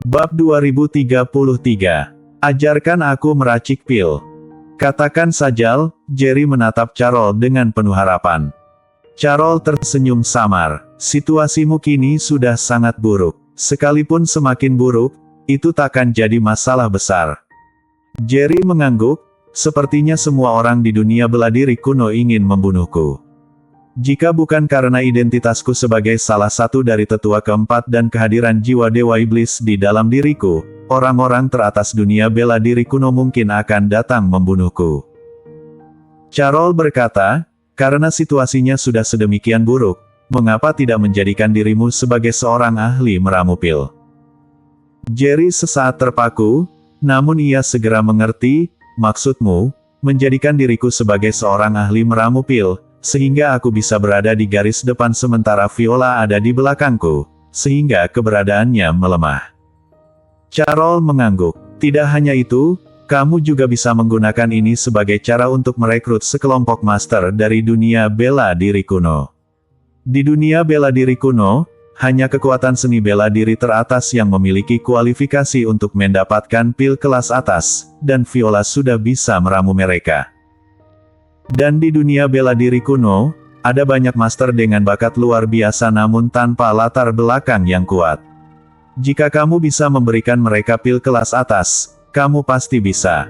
Bab 2033. Ajarkan aku meracik pil. Katakan saja, Jerry menatap Carol dengan penuh harapan. Carol tersenyum samar. Situasimu kini sudah sangat buruk. Sekalipun semakin buruk, itu takkan jadi masalah besar. Jerry mengangguk, sepertinya semua orang di dunia bela diri kuno ingin membunuhku. Jika bukan karena identitasku sebagai salah satu dari tetua keempat dan kehadiran jiwa dewa iblis di dalam diriku, orang-orang teratas dunia bela diri kuno mungkin akan datang membunuhku. Carol berkata, karena situasinya sudah sedemikian buruk, mengapa tidak menjadikan dirimu sebagai seorang ahli meramu pil? Jerry sesaat terpaku, namun ia segera mengerti, maksudmu, menjadikan diriku sebagai seorang ahli meramu pil, sehingga aku bisa berada di garis depan sementara Viola ada di belakangku, sehingga keberadaannya melemah. Carol mengangguk. Tidak hanya itu, kamu juga bisa menggunakan ini sebagai cara untuk merekrut sekelompok master dari dunia bela diri kuno. Di dunia bela diri kuno, hanya kekuatan seni bela diri teratas yang memiliki kualifikasi untuk mendapatkan pil kelas atas, dan Viola sudah bisa meramu mereka. Dan di dunia bela diri kuno, ada banyak master dengan bakat luar biasa namun tanpa latar belakang yang kuat. Jika kamu bisa memberikan mereka pil kelas atas, kamu pasti bisa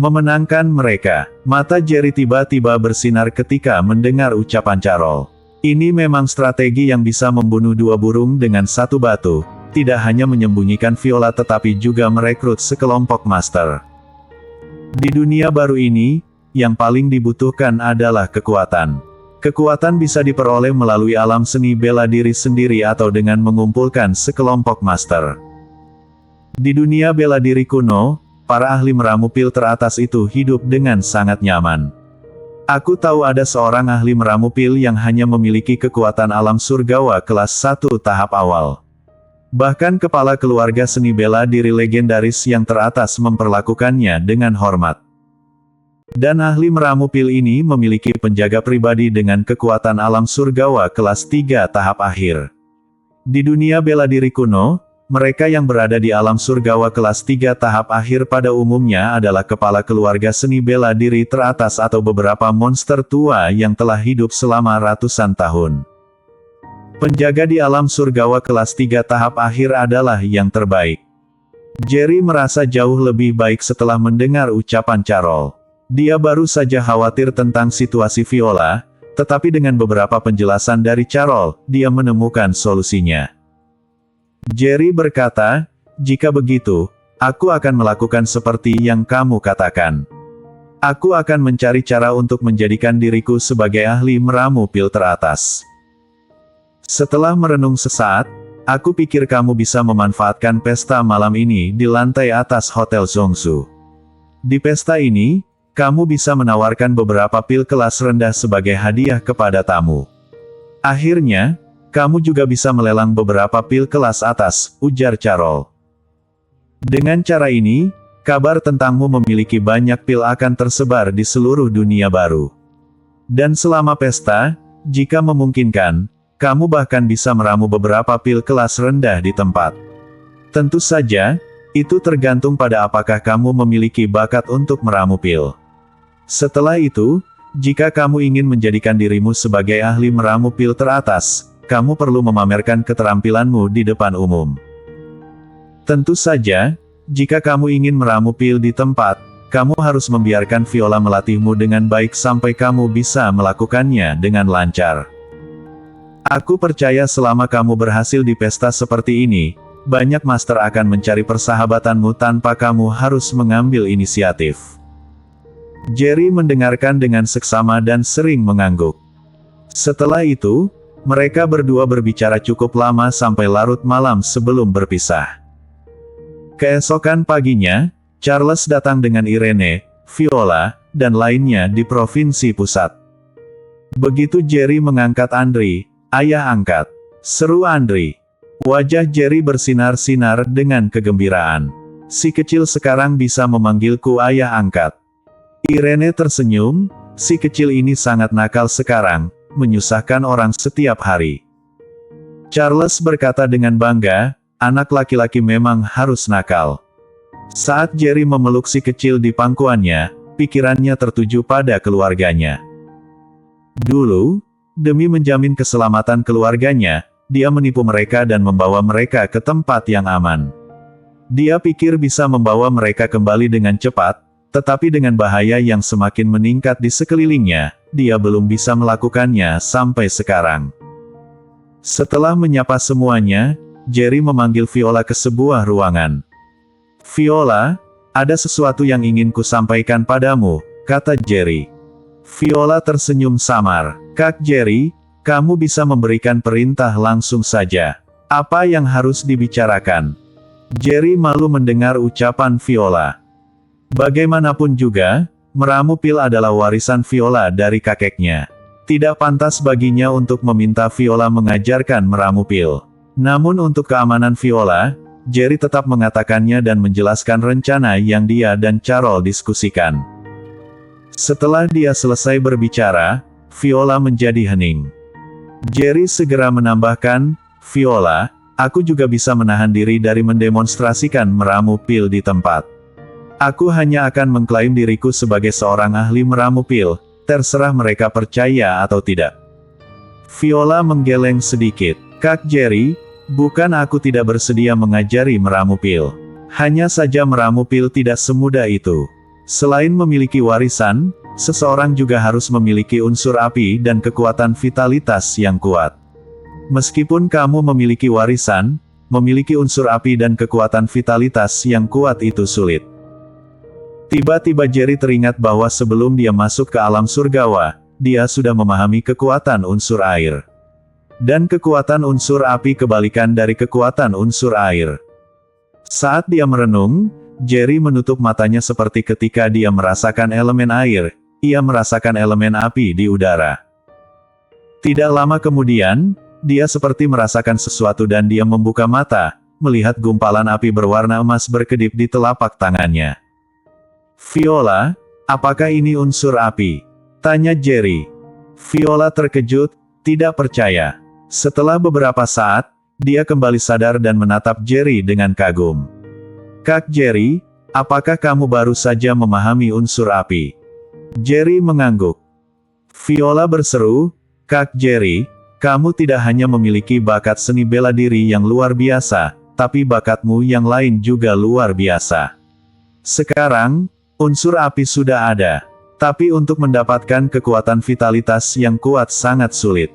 memenangkan mereka. Mata Jerry tiba-tiba bersinar ketika mendengar ucapan Carol. Ini memang strategi yang bisa membunuh dua burung dengan satu batu, tidak hanya menyembunyikan Viola tetapi juga merekrut sekelompok master. Di dunia baru ini, yang paling dibutuhkan adalah kekuatan. Kekuatan bisa diperoleh melalui alam seni bela diri sendiri atau dengan mengumpulkan sekelompok master. Di dunia bela diri kuno, para ahli meramu pil teratas itu hidup dengan sangat nyaman. Aku tahu ada seorang ahli meramu pil yang hanya memiliki kekuatan alam surgawa kelas 1 tahap awal. Bahkan kepala keluarga seni bela diri legendaris yang teratas memperlakukannya dengan hormat. Dan ahli meramu pil ini memiliki penjaga pribadi dengan kekuatan alam surgawa kelas 3 tahap akhir. Di dunia bela diri kuno, mereka yang berada di alam surgawa kelas 3 tahap akhir pada umumnya adalah kepala keluarga seni bela diri teratas atau beberapa monster tua yang telah hidup selama ratusan tahun. Penjaga di alam surgawa kelas 3 tahap akhir adalah yang terbaik. Jerry merasa jauh lebih baik setelah mendengar ucapan Carol. Dia baru saja khawatir tentang situasi Viola, tetapi dengan beberapa penjelasan dari Carol, dia menemukan solusinya. Jerry berkata, jika begitu, aku akan melakukan seperti yang kamu katakan. Aku akan mencari cara untuk menjadikan diriku sebagai ahli meramu pil teratas. Setelah merenung sesaat, aku pikir kamu bisa memanfaatkan pesta malam ini di lantai atas Hotel Zhongsu. Di pesta ini, kamu bisa menawarkan beberapa pil kelas rendah sebagai hadiah kepada tamu. Akhirnya, kamu juga bisa melelang beberapa pil kelas atas, ujar Carol. Dengan cara ini, kabar tentangmu memiliki banyak pil akan tersebar di seluruh dunia baru. Dan selama pesta, jika memungkinkan, kamu bahkan bisa meramu beberapa pil kelas rendah di tempat. Tentu saja, itu tergantung pada apakah kamu memiliki bakat untuk meramu pil. Setelah itu, jika kamu ingin menjadikan dirimu sebagai ahli meramu pil teratas, kamu perlu memamerkan keterampilanmu di depan umum. Tentu saja, jika kamu ingin meramu pil di tempat, kamu harus membiarkan Viola melatihmu dengan baik sampai kamu bisa melakukannya dengan lancar. Aku percaya selama kamu berhasil di pesta seperti ini, banyak master akan mencari persahabatanmu tanpa kamu harus mengambil inisiatif. Jerry mendengarkan dengan seksama dan sering mengangguk. Setelah itu, mereka berdua berbicara cukup lama sampai larut malam sebelum berpisah. Keesokan paginya, Charles datang dengan Irene, Viola, dan lainnya di provinsi pusat. Begitu Jerry mengangkat Andri, "Ayah angkat," seru Andri. Wajah Jerry bersinar-sinar dengan kegembiraan. Si kecil sekarang bisa memanggilku ayah angkat. Irene tersenyum, si kecil ini sangat nakal sekarang, menyusahkan orang setiap hari. Charles berkata dengan bangga, anak laki-laki memang harus nakal. Saat Jerry memeluk si kecil di pangkuannya, pikirannya tertuju pada keluarganya. Dulu, demi menjamin keselamatan keluarganya, dia menipu mereka dan membawa mereka ke tempat yang aman. Dia pikir bisa membawa mereka kembali dengan cepat, tetapi dengan bahaya yang semakin meningkat di sekelilingnya, dia belum bisa melakukannya sampai sekarang. Setelah menyapa semuanya, Jerry memanggil Viola ke sebuah ruangan. "Viola, ada sesuatu yang ingin ku sampaikan padamu," kata Jerry. Viola tersenyum samar. "Kak Jerry, kamu bisa memberikan perintah langsung saja. Apa yang harus dibicarakan?" Jerry malu mendengar ucapan Viola. Bagaimanapun juga, meramu pil adalah warisan Viola dari kakeknya. Tidak pantas baginya untuk meminta Viola mengajarkan meramu pil. Namun untuk keamanan Viola, Jerry tetap mengatakannya dan menjelaskan rencana yang dia dan Carol diskusikan. Setelah dia selesai berbicara, Viola menjadi hening. Jerry segera menambahkan, "Viola, aku juga bisa menahan diri dari mendemonstrasikan meramu pil di tempat. Aku hanya akan mengklaim diriku sebagai seorang ahli meramu pil, terserah mereka percaya atau tidak." Viola menggeleng sedikit. "Kak Jerry, bukan aku tidak bersedia mengajari meramu pil. Hanya saja meramu pil tidak semudah itu. Selain memiliki warisan, seseorang juga harus memiliki unsur api dan kekuatan vitalitas yang kuat. Meskipun kamu memiliki warisan, memiliki unsur api dan kekuatan vitalitas yang kuat itu sulit." Tiba-tiba Jerry teringat bahwa sebelum dia masuk ke alam surgawa, dia sudah memahami kekuatan unsur air. Dan kekuatan unsur api kebalikan dari kekuatan unsur air. Saat dia merenung, Jerry menutup matanya seperti ketika dia merasakan elemen air, ia merasakan elemen api di udara. Tidak lama kemudian, dia seperti merasakan sesuatu dan dia membuka mata, melihat gumpalan api berwarna emas berkedip di telapak tangannya. "Viola, apakah ini unsur api?" tanya Jerry. Viola terkejut, tidak percaya. Setelah beberapa saat, dia kembali sadar dan menatap Jerry dengan kagum. "Kak Jerry, apakah kamu baru saja memahami unsur api?" Jerry mengangguk. Viola berseru, "Kak Jerry, kamu tidak hanya memiliki bakat seni bela diri yang luar biasa, tapi bakatmu yang lain juga luar biasa. Sekarang, unsur api sudah ada. Tapi untuk mendapatkan kekuatan vitalitas yang kuat sangat sulit.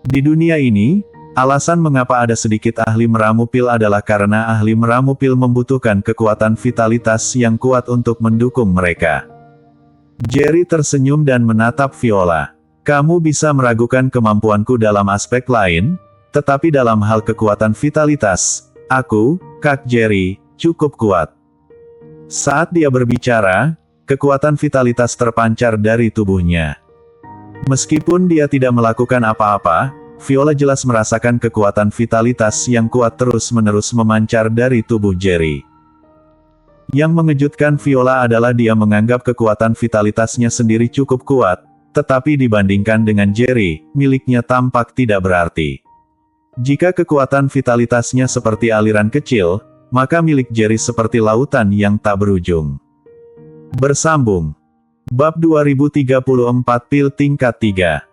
Di dunia ini, alasan mengapa ada sedikit ahli meramu pil adalah karena ahli meramu pil membutuhkan kekuatan vitalitas yang kuat untuk mendukung mereka." Jerry tersenyum dan menatap Viola. "Kamu bisa meragukan kemampuanku dalam aspek lain, tetapi dalam hal kekuatan vitalitas, aku, Kak Jerry, cukup kuat." Saat dia berbicara, kekuatan vitalitas terpancar dari tubuhnya. Meskipun dia tidak melakukan apa-apa, Viola jelas merasakan kekuatan vitalitas yang kuat terus-menerus memancar dari tubuh Jerry. Yang mengejutkan Viola adalah dia menganggap kekuatan vitalitasnya sendiri cukup kuat, tetapi dibandingkan dengan Jerry, miliknya tampak tidak berarti. Jika kekuatan vitalitasnya seperti aliran kecil, maka milik Jerry seperti lautan yang tak berujung. Bersambung. Bab 2034 Pil Tingkat 3.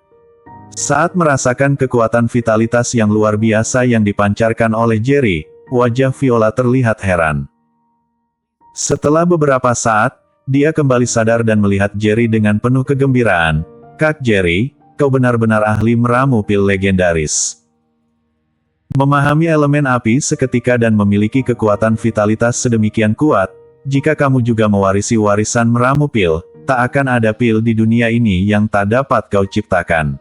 Saat merasakan kekuatan vitalitas yang luar biasa yang dipancarkan oleh Jerry, wajah Viola terlihat heran. Setelah beberapa saat, dia kembali sadar dan melihat Jerry dengan penuh kegembiraan. "Kak Jerry, kau benar-benar ahli meramu pil legendaris. Memahami elemen api seketika dan memiliki kekuatan vitalitas sedemikian kuat, jika kamu juga mewarisi warisan meramu pil, tak akan ada pil di dunia ini yang tak dapat kau ciptakan.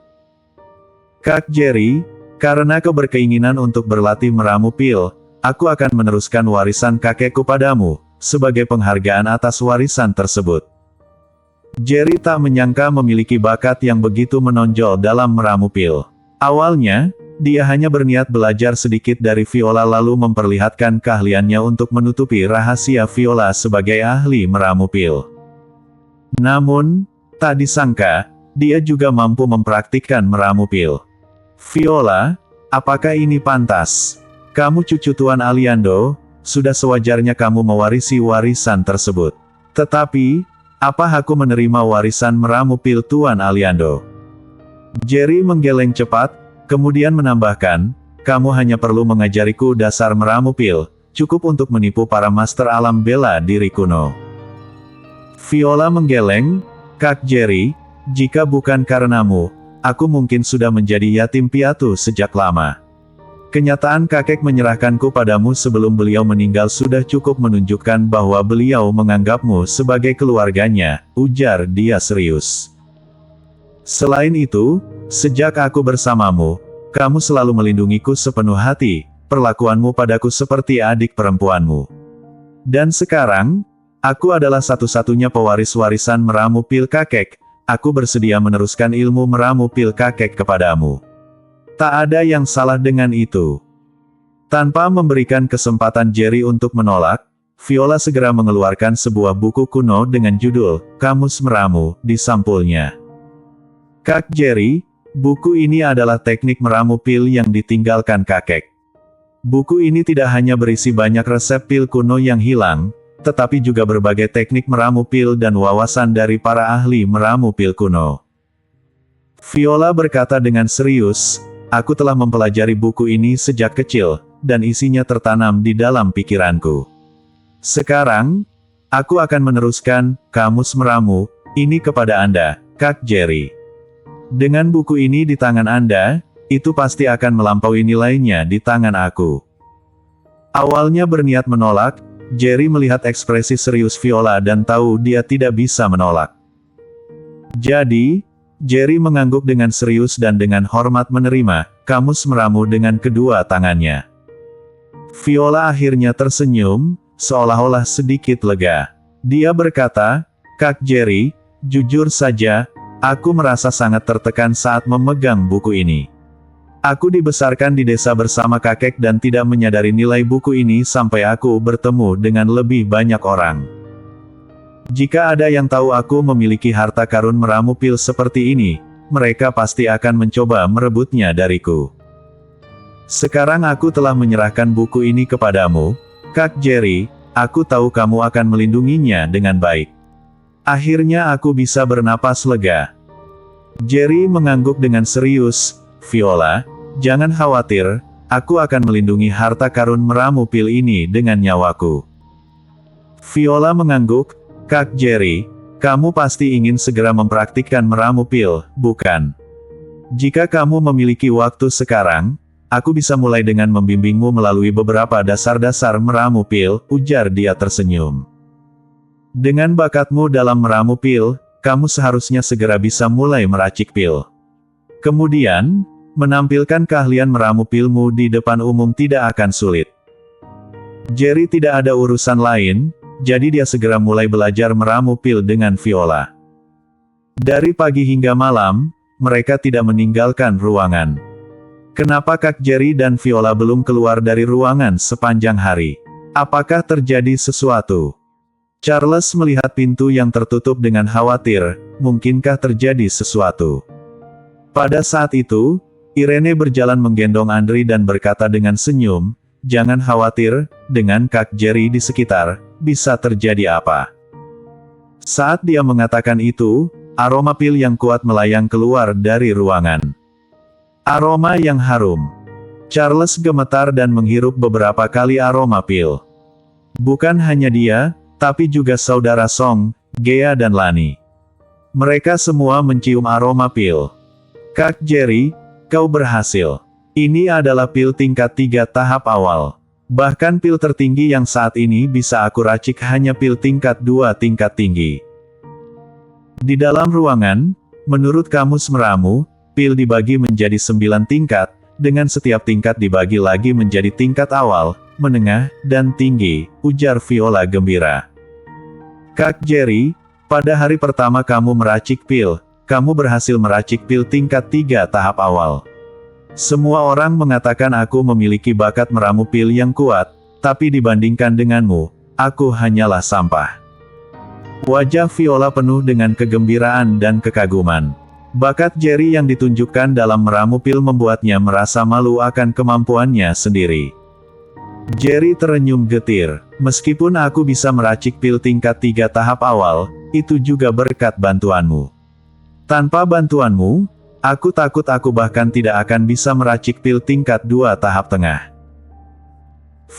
Kak Jerry, karena kau berkeinginan untuk berlatih meramu pil, aku akan meneruskan warisan kakekku padamu, sebagai penghargaan atas warisan tersebut." Jerry tak menyangka memiliki bakat yang begitu menonjol dalam meramu pil. Awalnya, dia hanya berniat belajar sedikit dari Viola lalu memperlihatkan keahliannya untuk menutupi rahasia Viola sebagai ahli meramu pil. Namun, tak disangka, dia juga mampu mempraktikkan meramu pil. "Viola, apakah ini pantas?" Kamu cucu Tuan Aliando, sudah sewajarnya kamu mewarisi warisan tersebut. Tetapi, apa hakku menerima warisan meramu pil Tuan Aliando? Jerry menggeleng cepat, kemudian menambahkan, kamu hanya perlu mengajariku dasar meramu pil, cukup untuk menipu para master alam bela diri kuno. Viola menggeleng, Kak Jerry, jika bukan karenamu, aku mungkin sudah menjadi yatim piatu sejak lama. Kenyataan kakek menyerahkanku padamu sebelum beliau meninggal sudah cukup menunjukkan bahwa beliau menganggapmu sebagai keluarganya, ujar dia serius. Selain itu, sejak aku bersamamu, kamu selalu melindungiku sepenuh hati, perlakuanmu padaku seperti adik perempuanmu. Dan sekarang, aku adalah satu-satunya pewaris warisan meramu pil kakek, aku bersedia meneruskan ilmu meramu pil kakek kepadamu. Tak ada yang salah dengan itu. Tanpa memberikan kesempatan Jerry untuk menolak, Viola segera mengeluarkan sebuah buku kuno dengan judul, Kamus Meramu, di sampulnya. Kak Jerry, buku ini adalah teknik meramu pil yang ditinggalkan kakek. Buku ini tidak hanya berisi banyak resep pil kuno yang hilang, tetapi juga berbagai teknik meramu pil dan wawasan dari para ahli meramu pil kuno. Viola berkata dengan serius, aku telah mempelajari buku ini sejak kecil, dan isinya tertanam di dalam pikiranku. Sekarang, aku akan meneruskan kamus meramu ini kepada Anda, Kak Jerry. Dengan buku ini di tangan Anda, itu pasti akan melampaui nilainya di tangan aku. Awalnya berniat menolak, Jerry melihat ekspresi serius Viola dan tahu dia tidak bisa menolak. Jadi, Jerry mengangguk dengan serius dan dengan hormat menerima kamus meramu dengan kedua tangannya. Viola akhirnya tersenyum, seolah-olah sedikit lega. Dia berkata, Kak Jerry, jujur saja, aku merasa sangat tertekan saat memegang buku ini. Aku dibesarkan di desa bersama kakek dan tidak menyadari nilai buku ini sampai aku bertemu dengan lebih banyak orang. Jika ada yang tahu aku memiliki harta karun meramu pil seperti ini, mereka pasti akan mencoba merebutnya dariku. Sekarang aku telah menyerahkan buku ini kepadamu, Kak Jerry, aku tahu kamu akan melindunginya dengan baik. Akhirnya aku bisa bernapas lega. Jerry mengangguk dengan serius, Viola, jangan khawatir, aku akan melindungi harta karun meramu pil ini dengan nyawaku. Viola mengangguk, Kak Jerry, kamu pasti ingin segera mempraktikkan meramu pil, bukan? Jika kamu memiliki waktu sekarang, aku bisa mulai dengan membimbingmu melalui beberapa dasar-dasar meramu pil, ujar dia tersenyum. Dengan bakatmu dalam meramu pil, kamu seharusnya segera bisa mulai meracik pil. Kemudian, menampilkan keahlian meramu pilmu di depan umum tidak akan sulit. Jerry tidak ada urusan lain, jadi dia segera mulai belajar meramu pil dengan Viola. Dari pagi hingga malam, mereka tidak meninggalkan ruangan. Kenapa Kak Jerry dan Viola belum keluar dari ruangan sepanjang hari? Apakah terjadi sesuatu? Charles melihat pintu yang tertutup dengan khawatir, mungkinkah terjadi sesuatu? Pada saat itu, Irene berjalan menggendong Andri dan berkata dengan senyum, jangan khawatir, dengan Kak Jerry di sekitar, bisa terjadi apa? Saat dia mengatakan itu, aroma pil yang kuat melayang keluar dari ruangan. Aroma yang harum. Charles gemetar dan menghirup beberapa kali aroma pil. Bukan hanya dia, tapi juga saudara Song, Gea dan Lani. Mereka semua mencium aroma pil. Kak Jerry, kau berhasil. Ini adalah pil tingkat 3 tahap awal. Bahkan pil tertinggi yang saat ini bisa aku racik hanya pil tingkat 2 tingkat tinggi. Di dalam ruangan, menurut kamus meramu, pil dibagi menjadi 9 tingkat, dengan setiap tingkat dibagi lagi menjadi tingkat awal, menengah, dan tinggi, ujar Viola gembira. Kak Jerry, pada hari pertama kamu meracik pil, kamu berhasil meracik pil tingkat 3 tahap awal. Semua orang mengatakan aku memiliki bakat meramu pil yang kuat, tapi dibandingkan denganmu, aku hanyalah sampah. Wajah Viola penuh dengan kegembiraan dan kekaguman. Bakat Jerry yang ditunjukkan dalam meramu pil membuatnya merasa malu akan kemampuannya sendiri. Jerry terenyuh getir. Meskipun aku bisa meracik pil tingkat 3 tahap awal, itu juga berkat bantuanmu. Tanpa bantuanmu, aku takut aku bahkan tidak akan bisa meracik pil tingkat 2 tahap tengah.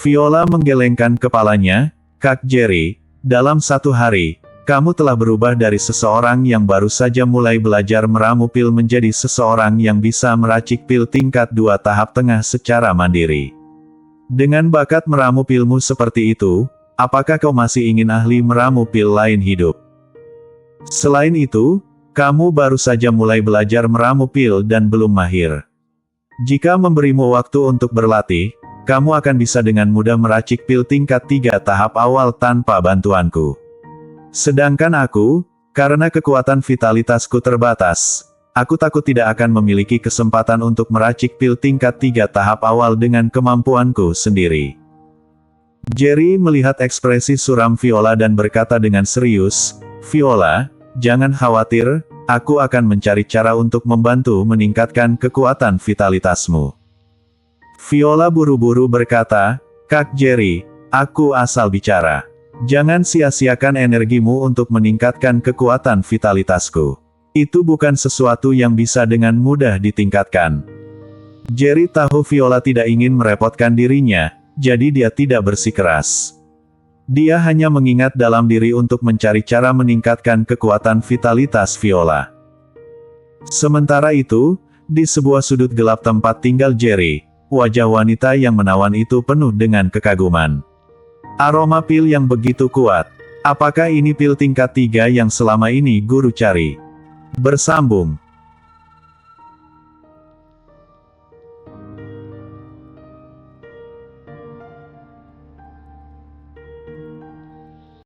Viola menggelengkan kepalanya. Kak Jerry, dalam 1 hari, kamu telah berubah dari seseorang yang baru saja mulai belajar meramu pil menjadi seseorang yang bisa meracik pil tingkat 2 tahap tengah secara mandiri. Dengan bakat meramu pilmu seperti itu, apakah kau masih ingin ahli meramu pil lain hidup? Selain itu, kamu baru saja mulai belajar meramu pil dan belum mahir. Jika memberimu waktu untuk berlatih, kamu akan bisa dengan mudah meracik pil tingkat 3 tahap awal tanpa bantuanku. Sedangkan aku, karena kekuatan vitalitasku terbatas, aku takut tidak akan memiliki kesempatan untuk meracik pil tingkat 3 tahap awal dengan kemampuanku sendiri. Jerry melihat ekspresi suram Viola dan berkata dengan serius, "Viola, jangan khawatir, aku akan mencari cara untuk membantu meningkatkan kekuatan vitalitasmu." Viola buru-buru berkata, "Kak Jerry, aku asal bicara. Jangan sia-siakan energimu untuk meningkatkan kekuatan vitalitasku. Itu bukan sesuatu yang bisa dengan mudah ditingkatkan." Jerry tahu Viola tidak ingin merepotkan dirinya, jadi dia tidak bersikeras. Dia hanya mengingat dalam diri untuk mencari cara meningkatkan kekuatan vitalitas Viola. Sementara itu, di sebuah sudut gelap tempat tinggal Jerry, wajah wanita yang menawan itu penuh dengan kekaguman. Aroma pil yang begitu kuat. Apakah ini pil tingkat 3 yang selama ini guru cari? Bersambung.